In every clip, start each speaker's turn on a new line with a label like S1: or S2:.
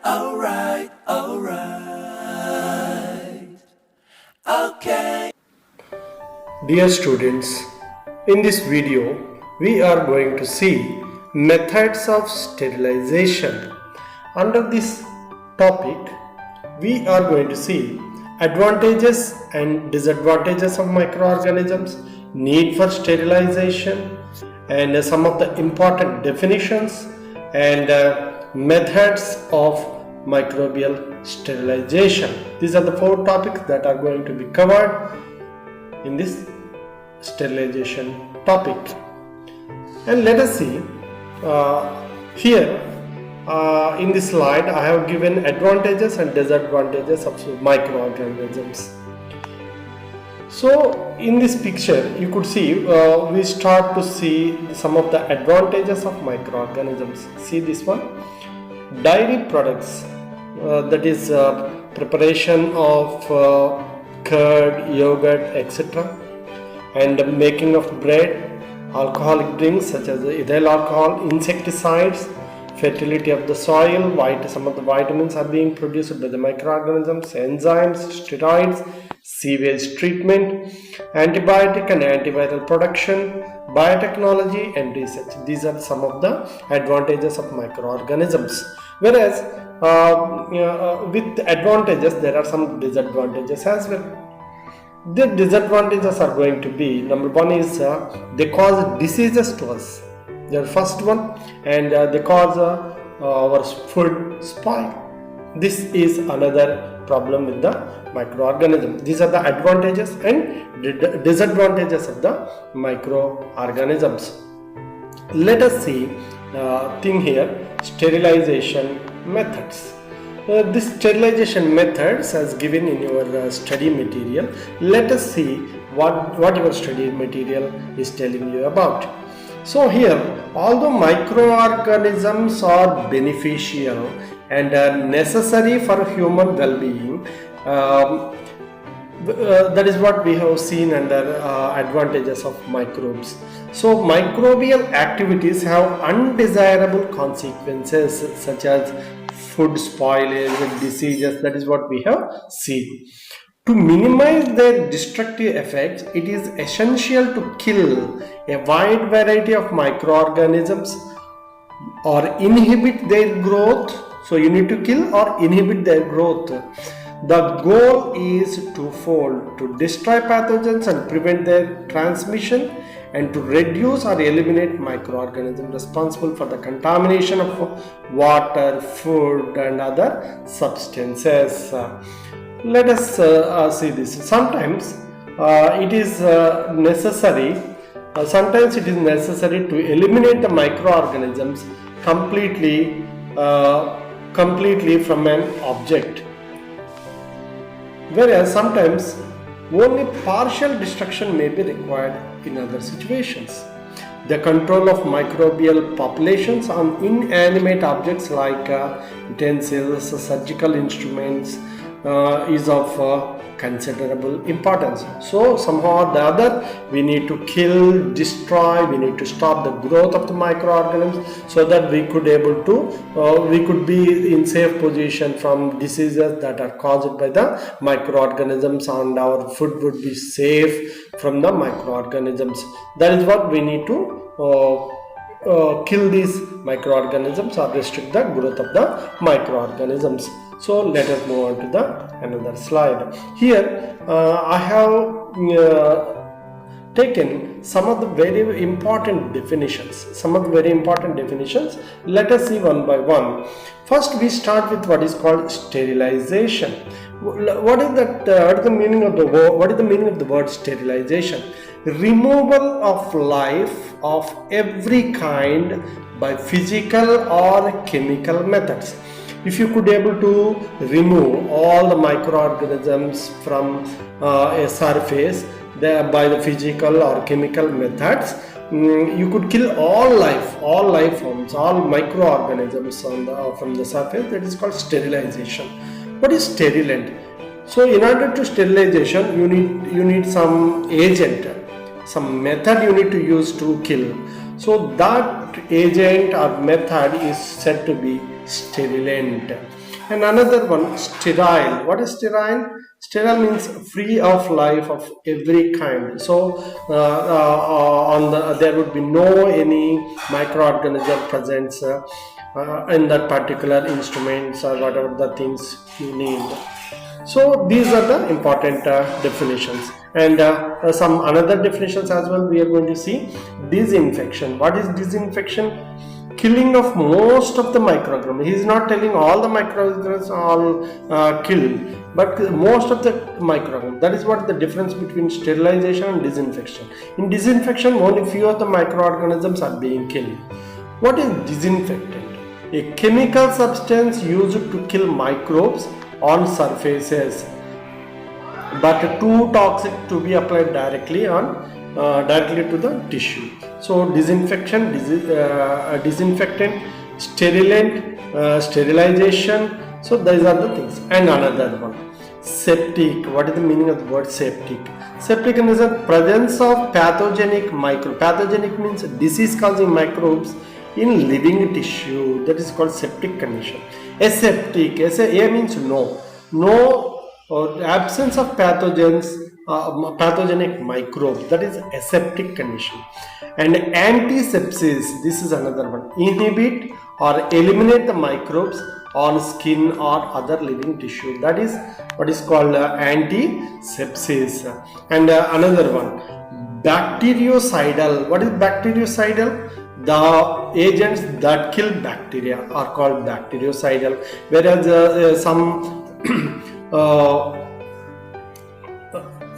S1: Alright, okay.
S2: Dear students, in this video we are going to see methods of sterilization. Under this topic, we are going to see advantages and disadvantages of microorganisms, need for sterilization, and some of the important definitions and methods of microbial sterilization. These are the four topics that are going to be covered in this sterilization topic. And let us see here in this slide I have given advantages and disadvantages of microorganisms. So in this picture you could see we start to see some of the advantages of microorganisms. See this one, dairy products, that is preparation of curd, yogurt, etc., and making of bread, alcoholic drinks such as ethyl alcohol, insecticides, fertility of the soil, some of the vitamins are being produced by the microorganisms, enzymes, steroids, sewage treatment, antibiotic and antiviral production, biotechnology and research. These are some of the advantages of microorganisms. Whereas with advantages there are some disadvantages as well. The disadvantages are going to be, number one is they cause diseases to us. They are first one, and they cause our food spoil. This is another problem with the microorganism. These are the advantages and disadvantages of the microorganisms. Let us see thing here, sterilization methods. This sterilization methods as given in your study material. Let us see what your study material is telling you about. So here, although microorganisms are beneficial and necessary for human well-being, that is what we have seen under advantages of microbes. So microbial activities have undesirable consequences such as food spoilage and diseases. That is what we have seen. To minimize their destructive effects, it is essential to kill a wide variety of microorganisms or inhibit their growth. So you need to kill or inhibit their growth. The goal is twofold: to destroy pathogens and prevent their transmission, and to reduce or eliminate microorganisms responsible for the contamination of water, food and other substances. Let us see this. Sometimes it is necessary to eliminate the microorganisms completely from an object, whereas sometimes only partial destruction may be required in other situations. The control of microbial populations on inanimate objects like utensils, surgical instruments is of considerable importance. So somehow or the other we need to kill, destroy, we need to stop the growth of the microorganisms so that we could be in safe position from diseases that are caused by the microorganisms, and our food would be safe from the microorganisms. That is what we need to kill these microorganisms or restrict the growth of the microorganisms. So let us move on to another slide. Here I have taken some of the very important definitions. Let us see one by one. First, we start with what is called sterilization. What is the meaning of the word? What is the meaning of the word sterilization? Removal of life of every kind by physical or chemical methods. If you could able to remove all the microorganisms from a surface by the physical or chemical methods, you could kill all life forms, all microorganisms from the surface. That is called sterilization. What is sterilant? So in order to sterilization, you need some agent, some method you need to use to kill. So that agent or method is said to be sterilant. And another one, sterile. What is sterile? Sterile means free of life of every kind. So there would be no any microorganism presence in that particular instruments or whatever the things you need. So these are the important definitions, and some another definitions as well we are going to see. Disinfection. What is disinfection? Killing of most of the microorganisms. He is not telling all the microorganisms are killed, but most of the microorganisms. That is what the difference between sterilization and disinfection. In disinfection, only few of the microorganisms are being killed. What is disinfectant? A chemical substance used to kill microbes on surfaces, but too toxic to be applied directly to the tissue. So disinfection, disinfectant, sterilant, sterilization. So these are the things. And another one, septic. What is the meaning of the word septic? Septic is a presence of pathogenic microbes. Pathogenic means disease-causing microbes in living tissue. That is called septic condition. Aseptic. A means no. Or absence of pathogens, pathogenic microbes. That is aseptic condition. And antisepsis. This is another one. Inhibit or eliminate the microbes on skin or other living tissue. That is what is called antisepsis. And another one, bactericidal. What is bactericidal? The agents that kill bacteria are called bactericidal, whereas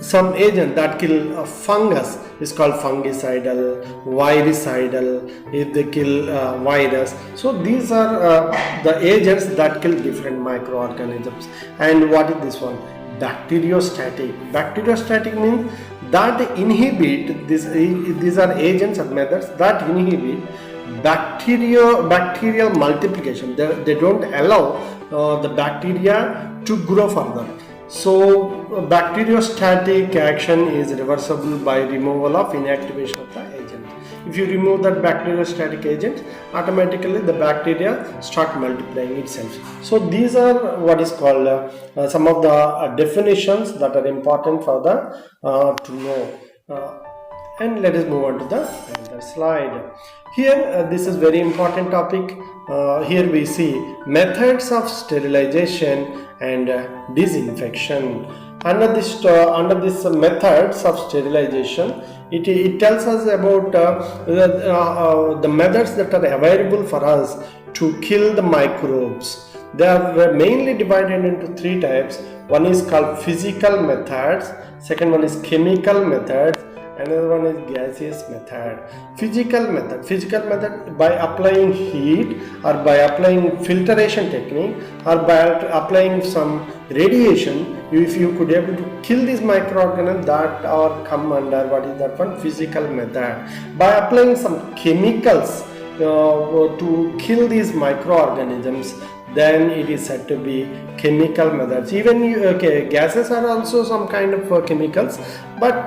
S2: some agent that kill fungus is called fungicidal, virucidal if they kill virus. So these are the agents that kill different microorganisms. And what is this one? Bacteriostatic. Bacteriostatic means that inhibit these are agents or methods that inhibit bacterial multiplication. They don't allow the bacteria to grow further. So bacteriostatic action is reversible by removal of inactivation of the agent. If you remove that bacteriostatic agent, automatically the bacteria start multiplying itself. So these are what is called some of the definitions that are important for the to know. And let us move on to the another slide. Here this is very important topic. Here we see methods of sterilization and disinfection. Under this methods of sterilization, it tells us about the methods that are available for us to kill the microbes. They are mainly divided into three types. One is called physical methods, second one is chemical methods, another one is gaseous method. Physical method by applying heat or by applying filtration technique or by applying some radiation. If you could able to kill these microorganisms that are come under what is that one? Physical method. By applying some chemicals to kill these microorganisms, then it is said to be chemical methods. Even gases are also some kind of chemicals, but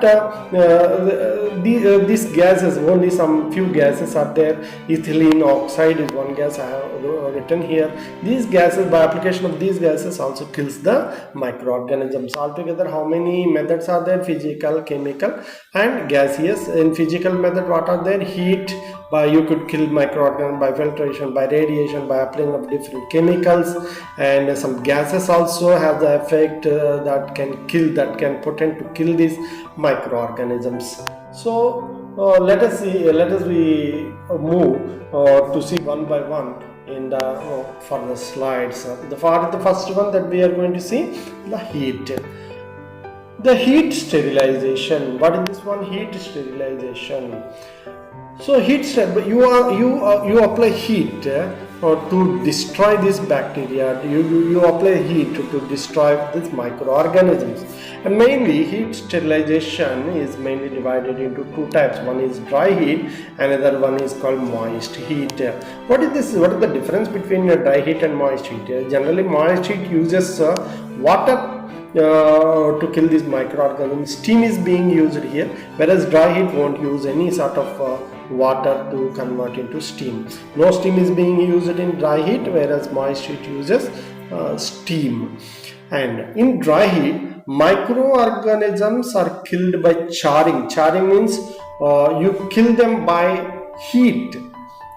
S2: these gases, only some few gases are there. Ethylene oxide is one gas I have written here. These gases, by application of these gases, also kills the microorganisms. Altogether, how many methods are there? Physical, chemical and gaseous. In physical method, what are there? Heat, by you could kill microorganisms by filtration, by radiation, by applying of different chemicals, and some gases also have the effect that can potent to kill these microorganisms. So let us move to see one by one in the for the slides. The first one that we are going to see, the heat. The heat sterilization. What is this one? Heat sterilization. So you apply heat to destroy this bacteria. You apply heat to destroy these microorganisms. And mainly heat sterilization is mainly divided into two types. One is dry heat, another one is called moist heat. What is this? What is the difference between dry heat and moist heat? Generally, moist heat uses water to kill these microorganisms. Steam is being used here, whereas dry heat won't use any sort of water to convert into steam. No steam is being used in dry heat, whereas moist heat uses steam. And in dry heat, microorganisms are killed by charring. Charring means you kill them by heat.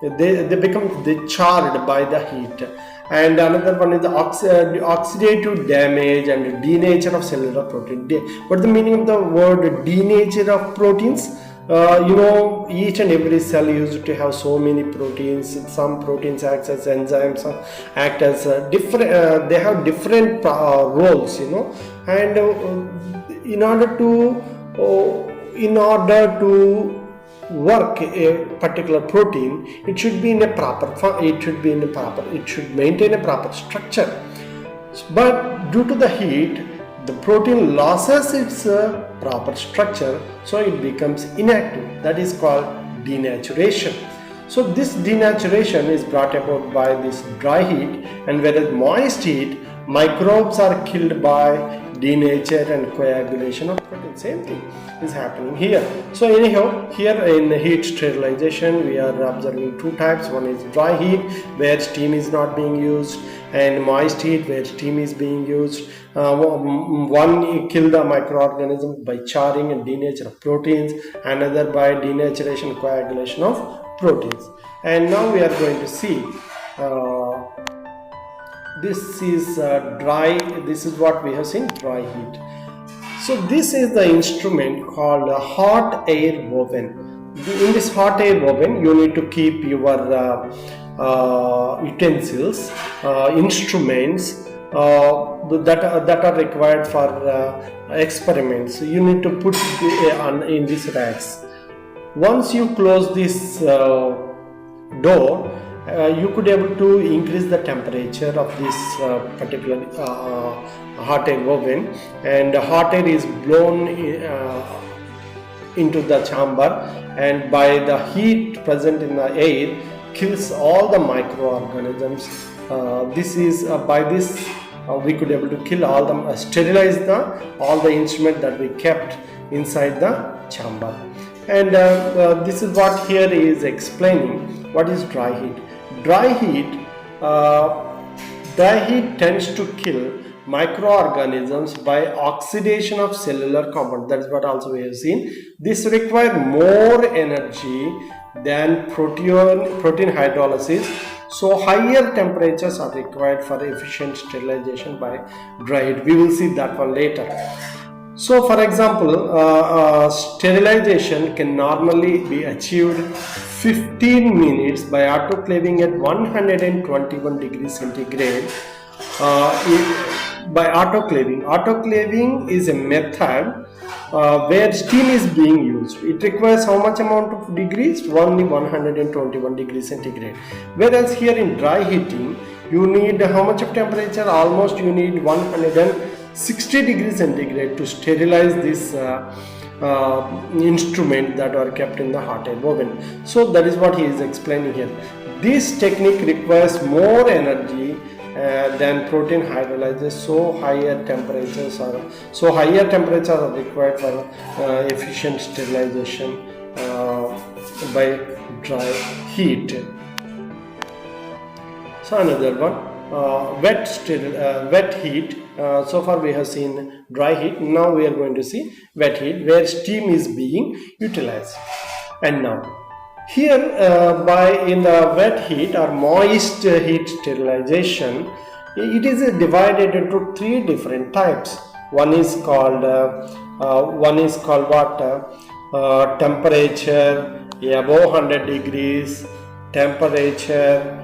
S2: They charred by the heat. And another one is the oxidative damage and denature of cellular protein. What's the meaning of the word denature of proteins? Each and every cell used to have so many proteins. Some proteins act as enzymes, act as different. They have different roles, and in order to work a particular protein, it should be in a proper form. It should maintain a proper structure. But due to the heat, the protein loses its proper structure, so it becomes inactive. That is called denaturation. So this denaturation is brought about by this dry heat, and whereas moist heat, microbes are killed by denature and coagulation of protein. Same thing is happening here. So anyhow, here in heat sterilization, we are observing two types. One is dry heat, where steam is not being used, and moist heat, where steam is being used. One kill the microorganism by charring and denature of proteins, another by denaturation and coagulation of proteins. And now we are going to see this is dry. This is what we have seen, dry heat. So this is the instrument called a hot air oven. In this hot air oven, you need to keep your utensils, instruments that are required for experiments. You need to put in these racks. Once you close this door, you could able to increase the temperature of this particular hot air oven, and hot air is blown into the chamber, and by the heat present in the air kills all the microorganisms. This is by this we could able to kill all the sterilize all the instrument that we kept inside the chamber. And this is what here is explaining what is dry heat. Dry heat tends to kill microorganisms by oxidation of cellular compounds. That is what also we have seen. This requires more energy than protein hydrolysis. So higher temperatures are required for efficient sterilization by dry heat. We will see that one later. So for example, sterilization can normally be achieved 15 minutes by autoclaving at 121 degrees centigrade. By autoclaving is a method where steam is being used. It requires how much amount of degrees? Only 121 degrees centigrade. Whereas here in dry heating, you need how much of temperature? Almost you need 160 degrees centigrade to sterilize this instrument that are kept in the hot air oven. So that is what he is explaining here. This technique requires more energy than protein hydrolysis, so higher temperatures are required for efficient sterilization by dry heat. So another one, wet heat. So far we have seen dry heat. Now we are going to see wet heat, where steam is being utilized. And now here in the wet heat or moist heat sterilization, it is divided into three different types. One is called temperature above 100 degrees, temperature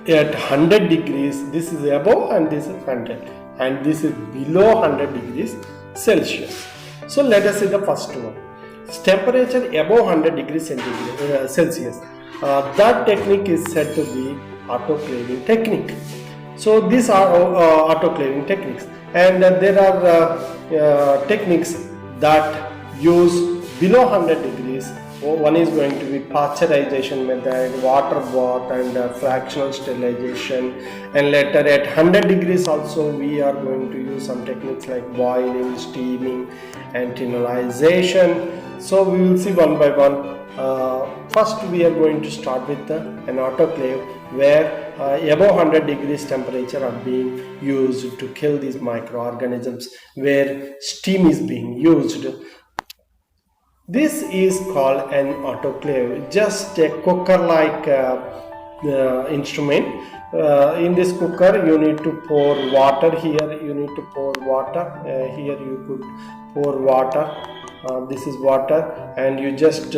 S2: at 100 degrees. This is above and this is 100, and this is below 100 degrees Celsius. So let us see the first one. Temperature above 100 degrees Celsius. That technique is said to be autoclaving technique. So these are autoclaving techniques, and there are techniques that use below 100 degrees. One is going to be pasteurization method, water bath, and fractional sterilization. And later at 100 degrees also we are going to use some techniques like boiling, steaming, and thermalization. So we will see one by one. First we are going to start with an autoclave. where above 100 degrees temperature are being used to kill these microorganisms, where steam is being used. This is called an autoclave, just a cooker-like instrument. In this cooker, you need to pour water. Here, you need to pour water. Here, you could pour water. This is water, and you just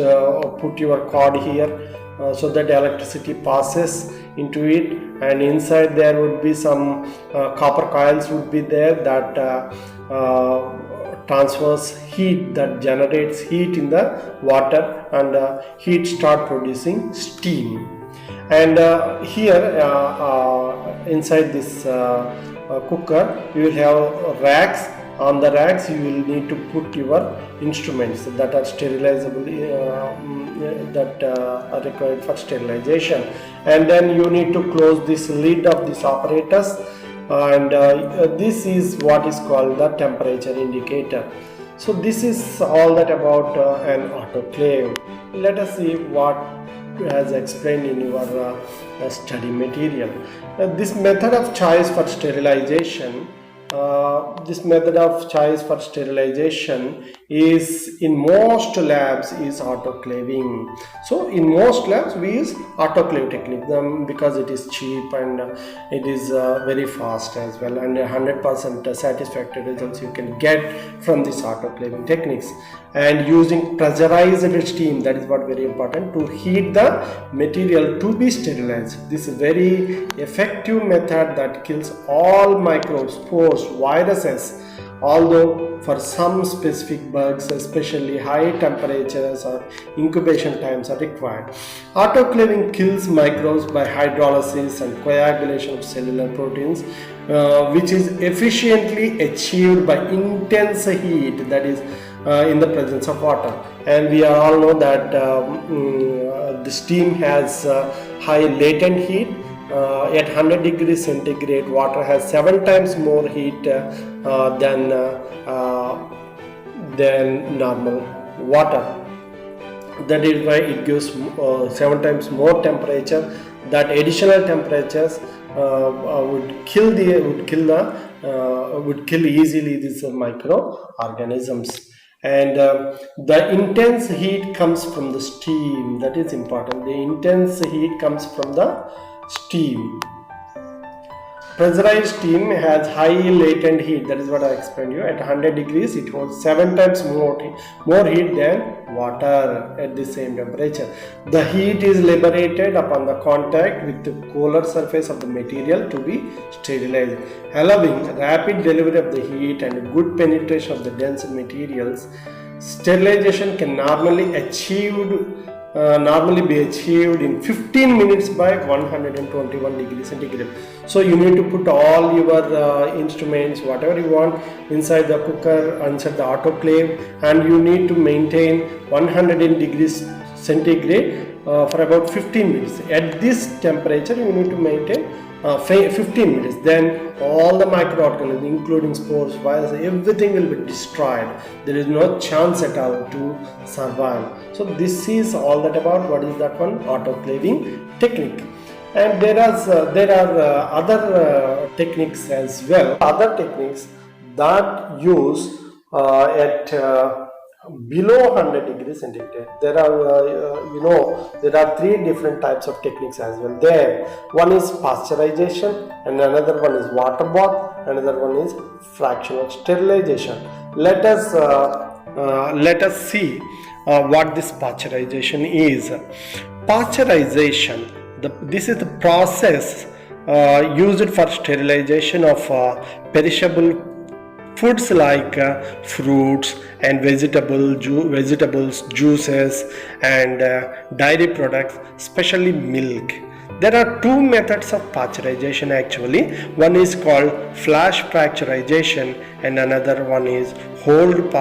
S2: put your cord here so that electricity passes into it, and inside there would be some copper coils would be there that transfers heat, that generates heat in the water, and heat start producing steam. And here inside this cooker you will have racks. On the racks you will need to put your instruments that are sterilizable, that are required for sterilization, and then you need to close this lid of this apparatus, and this is what is called the temperature indicator. So this is all that about an autoclave. Let us see what as explained in your study material. This method of choice for sterilization is in most labs is autoclaving. So in most labs we use autoclave technique because it is cheap and it is very fast as well, and 100% satisfactory results you can get from this autoclaving techniques. And using pressurized steam, that is what very important, to heat the material to be sterilized. This is very effective method that kills all microbes, spores, viruses. Although for some specific bugs, especially high temperatures or incubation times are required. Autoclaving kills microbes by hydrolysis and coagulation of cellular proteins, which is efficiently achieved by intense heat, that is in the presence of water. And we all know that the steam has high latent heat. At 100 degrees centigrade, water has 7 times more heat than normal water. That is why it gives 7 times more temperature. That additional temperatures would kill easily these microorganisms. And the intense heat comes from the steam. That is important. The intense heat comes from the steam. Pressurized steam has high latent heat. That is what I explained you. At 100 degrees, it holds 7 times more heat than water at the same temperature. The heat is liberated upon the contact with the colder surface of the material to be sterilized, allowing rapid delivery of the heat and good penetration of the dense materials. Sterilization can normally be achieved in 15 minutes by 121 degrees centigrade. So you need to put all your instruments, whatever you want, inside the cooker, inside the autoclave, and you need to maintain 100 degrees centigrade for about 15 minutes. At this temperature you need to maintain 15 minutes. Then all the microorganisms, including spores, viruses, everything will be destroyed. There is no chance at all to survive. So this is all that about what is that one, autoclaving technique. And there are other techniques as well. Other techniques that use at below 100 degrees centigrade. There are 3 different types of techniques as well. There, one is pasteurization, and another one is water bath, another one is fractional sterilization. Let us see what this pasteurization is. Pasteurization, this is the process used for sterilization of perishable foods like fruits and vegetables, juices, and dairy products, especially milk. There are 2 methods of pasteurization actually. One is called flash pasteurization and another one is hold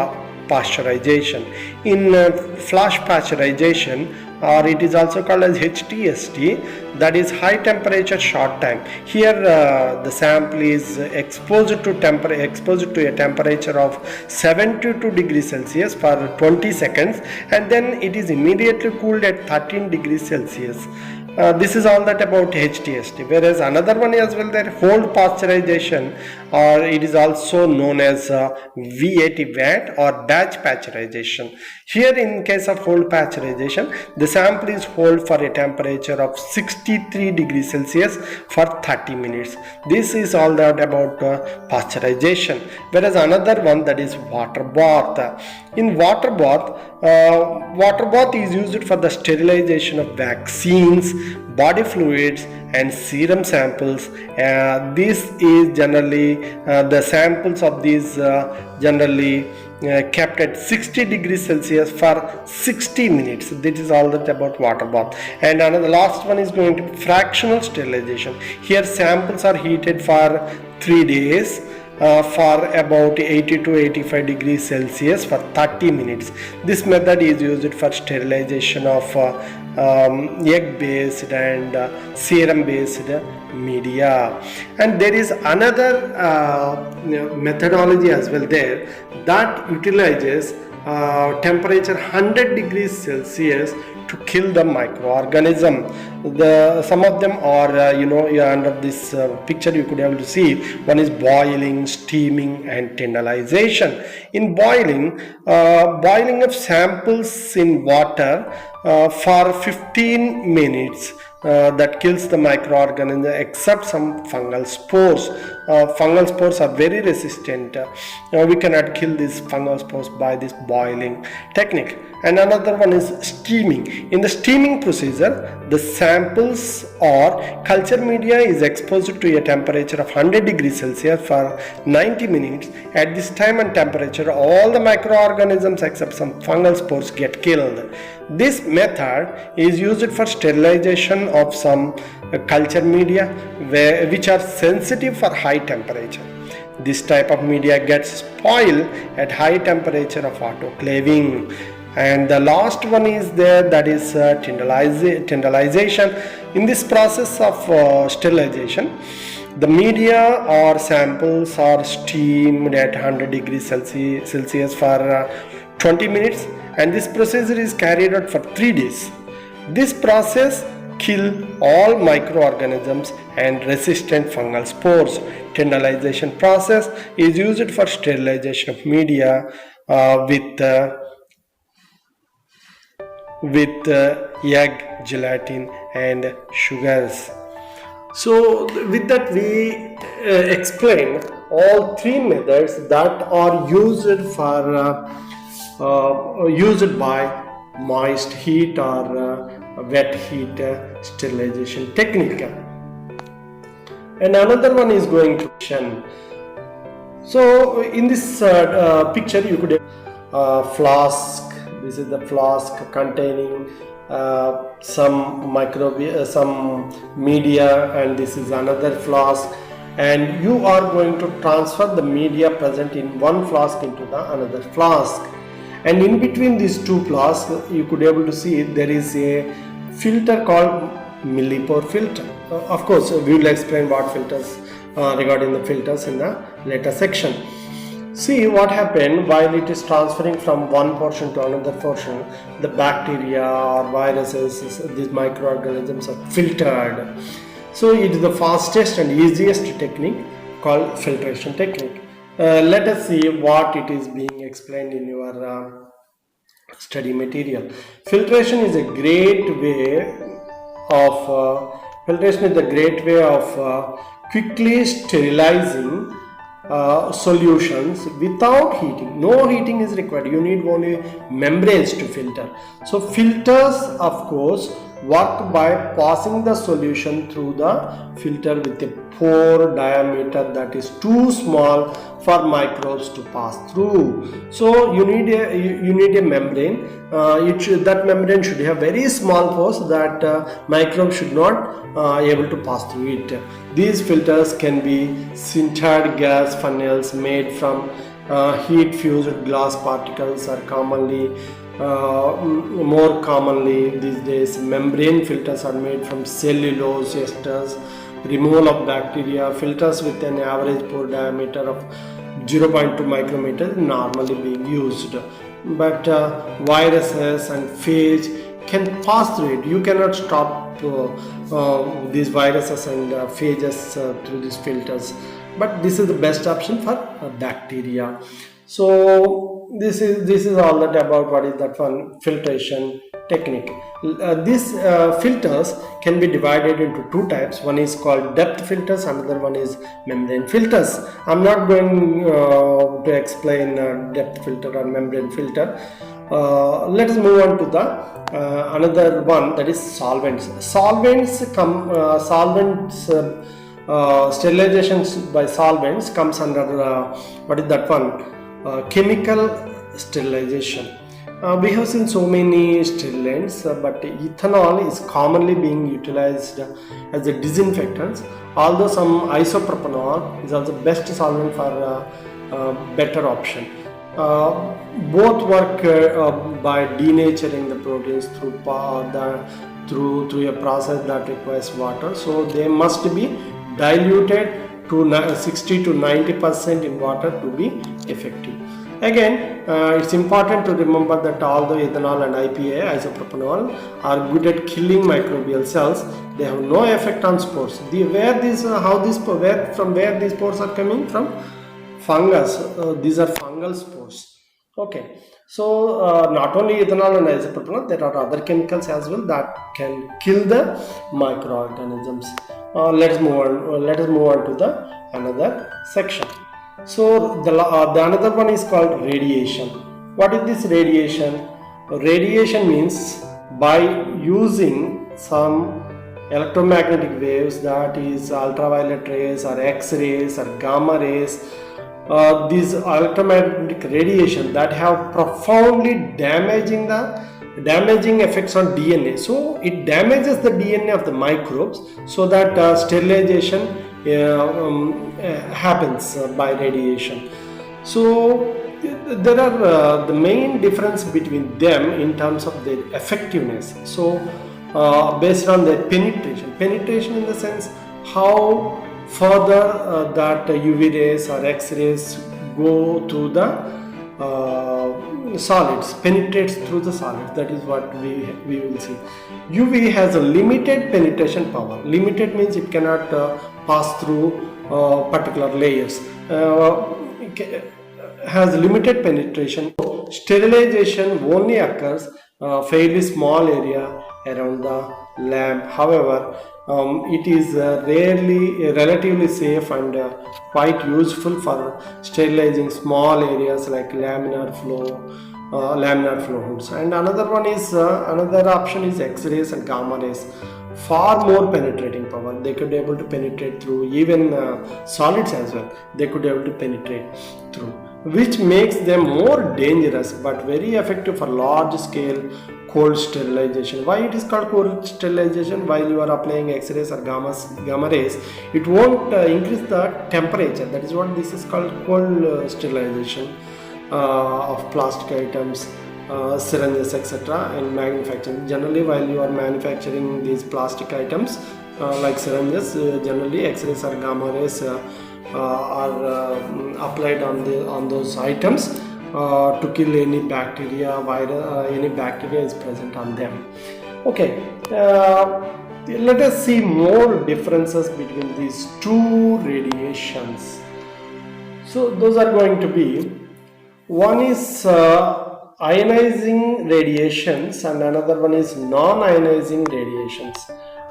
S2: pasteurization. In flash pasteurization, or it is also called as HTST, that is high temperature short time. Here the sample is exposed to a temperature of 72 degrees Celsius for 20 seconds, and then it is immediately cooled at 13 degrees Celsius. This is all that about HTST. Whereas another one as well there, hold pasteurization, or it is also known as VAT VAT or batch pasteurization. Here in case of hold pasteurization, the sample is held for a temperature of 63 degrees Celsius for 30 minutes. This is all that about pasteurization. Whereas another one, that is water bath. In water bath is used for the sterilization of vaccines, body fluids and serum samples. This is generally the samples of these generally kept at 60 degrees Celsius for 60 minutes. This is all that about water bath. And another last one is going to be fractional sterilization. Here samples are heated for 3 days for about 80 to 85 degrees Celsius for 30 minutes. This method is used for sterilization of egg based and serum based media. And there is another methodology as well there that utilizes temperature 100 degrees Celsius to kill the microorganism. Some of them are under this picture you could able to see. One is boiling, steaming and tendalization. In boiling, boiling of samples in water for 15 minutes that kills the microorganism except some fungal spores. Fungal spores are very resistant. We cannot kill these fungal spores by this boiling technique. And another one is steaming. In the steaming procedure, the samples or culture media is exposed to a temperature of 100 degrees Celsius for 90 minutes. At this time and temperature, all the microorganisms except some fungal spores get killed. This method is used for sterilization of some culture media which are sensitive for high temperature. This type of media gets spoiled at high temperature of autoclaving. And the last one is there, that is tendalization. In this process of sterilization, the media or samples are steamed at 100 degrees Celsius for 20 minutes, and this procedure is carried out for 3 days. This process kills all microorganisms and resistant fungal spores. Tendalization process is used for sterilization of media with egg, gelatin and sugars. So with that we explain all 3 methods that are used by moist heat or wet heat sterilization technique. And another one is going to show. So in this picture you could have flask. This is the flask containing some media, and this is another flask, and you are going to transfer the media present in one flask into the another flask. And in between these 2 flasks you could able to see there is a filter called millipore filter. Of course we will explain what filters regarding the filters in the later section. See what happened while it is transferring from one portion to another portion. The bacteria or viruses, these microorganisms are filtered. So it is the fastest and easiest technique called filtration technique. Let us see what it is being explained in your study material. Filtration is a great way of quickly sterilizing solutions without heating. No heating is required. You need only membranes to filter. So filters of course work by passing the solution through the filter with a pore diameter that is too small for microbes to pass through. So you need a membrane. That membrane should have very small pores that microbes should not able to pass through it. These filters can be sintered gas funnels made from heat fused glass particles, are more commonly these days membrane filters are made from cellulose esters. Removal of bacteria, filters with an average pore diameter of 0.2 micrometer normally being used, but viruses and phage can pass through it. You cannot stop these viruses and phages through these filters, but this is the best option for bacteria. So this is all that about what is that one filtration technique. These filters can be divided into two types. One is called depth filters, another one is membrane filters. I'm not going to explain depth filter or membrane filter. Let us move on to the another one, that is solvents. Sterilizations by solvents comes under what is that one, chemical sterilization. We have seen so many stimulants, but ethanol is commonly being utilized as a disinfectant, although some isopropanol is also best solvent for better option. Both work by denaturing the proteins through a process that requires water, so they must be diluted to 60 to 90% in water to be effective. Again, it's important to remember that although ethanol and IPA, isopropanol, are good at killing microbial cells, they have no effect on spores. From where these spores are coming from? Fungus. These are fungal spores. Okay. So not only ethanol and isopropanol, there are other chemicals as well that can kill the microorganisms. Let us move on to the another section. So the another one is called radiation. What is this radiation? Radiation means by using some electromagnetic waves, that is ultraviolet rays or X-rays or gamma rays, these electromagnetic radiation that have profoundly damaging effects on DNA. So it damages the DNA of the microbes, so that sterilization happens by radiation. So there are the main difference between them in terms of their effectiveness. So based on their penetration in the sense how further that UV rays or X-rays go through the solids, penetrates through the solids. That is what we will see. UV has a limited penetration power. Limited means it cannot pass through particular layers. Has limited penetration. Sterilization only occurs fairly small area around the lamp. However, it is relatively safe and quite useful for sterilizing small areas like laminar flow hoods. And another option is X-rays and gamma rays. Far more penetrating power. They could be able to penetrate through even solids as well. They could be able to penetrate through, which makes them more dangerous but very effective for large scale cold sterilization. Why it is called cold sterilization? While you are applying X-rays or gamma rays, it won't increase the temperature. That is what this is called, cold sterilization of plastic items, syringes, etc. in manufacturing. Generally, while you are manufacturing these plastic items like syringes, generally X-rays or gamma rays are applied on those items to kill any bacteria, virus, any bacteria is present on them. Okay, let us see more differences between these two radiations. So those are going to be, one is ionizing radiations and another one is non-ionizing radiations.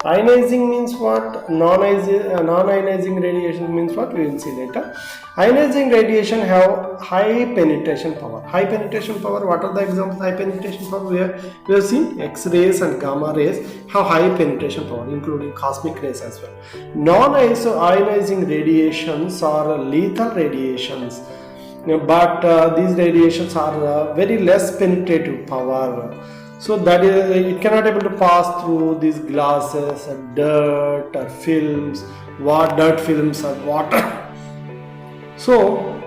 S2: Ionizing means what? Non-ionizing radiation means what? We will see later. Ionizing radiation have high penetration power. High penetration power, what are the examples of high penetration power? We have seen X-rays and gamma rays have high penetration power, including cosmic rays as well. Non-ionizing radiations are lethal radiations, but these radiations are very less penetrative power. So that is, it cannot able to pass through these glasses or dirt or films, dirt films or water. So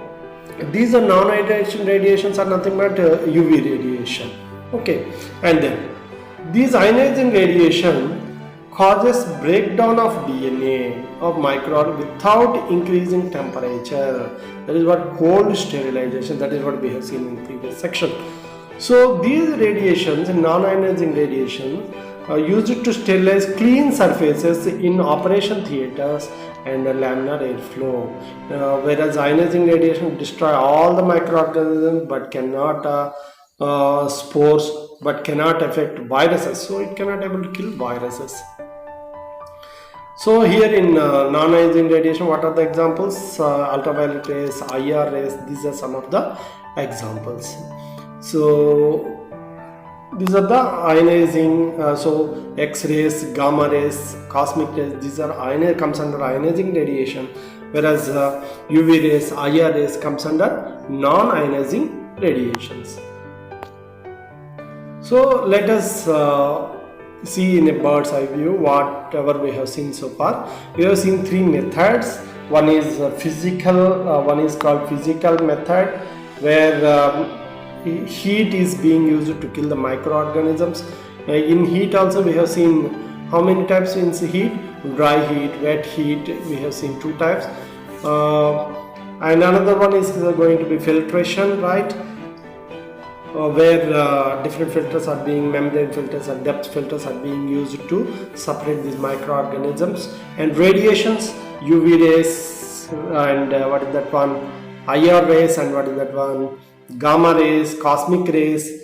S2: these are non-ionizing radiations are nothing but UV radiation. Okay, and then these ionizing radiation causes breakdown of DNA of microorganisms without increasing temperature. That is what cold sterilization. That is what we have seen in the previous section. So these radiations, non-ionizing radiation, used to sterilize clean surfaces in operation theaters and laminar airflow, whereas ionizing radiation destroy all the microorganisms but cannot spores, but cannot affect viruses, so it cannot able to kill viruses. So here in non-ionizing radiation, what are the examples? Ultraviolet rays, IR rays, these are some of the examples. So these are the ionizing, so X-rays, gamma rays, cosmic rays, these are comes under ionizing radiation, whereas UV rays, IR rays comes under non-ionizing radiations. So let us see in a bird's eye view whatever we have seen so far. We have seen three methods. One is physical, one is called physical method, where heat is being used to kill the microorganisms. In heat also we have seen how many types in heat? Dry heat, wet heat, we have seen two types. And another one is going to be filtration, right? Where different filters are being, membrane filters and depth filters are being used to separate these microorganisms. And radiations, UV rays, and what is that one? IR rays, and what is that one? Gamma rays, cosmic rays.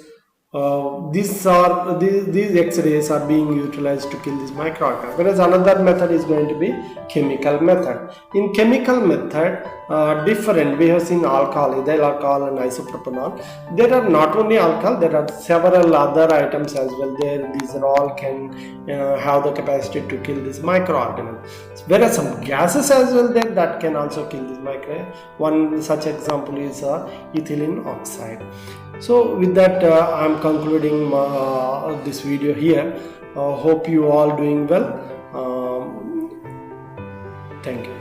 S2: These X-rays are being utilized to kill these microorganisms. Whereas another method is going to be chemical method. In chemical method, different, we have seen alcohol, ethyl alcohol and isopropanol. There are not only alcohol, there are several other items as well there. These are all can have the capacity to kill these microorganisms. Whereas some gases as well there that can also kill these microorganisms. One such example is ethylene oxide. So with that I am concluding this video here. Hope you all doing well. Thank you.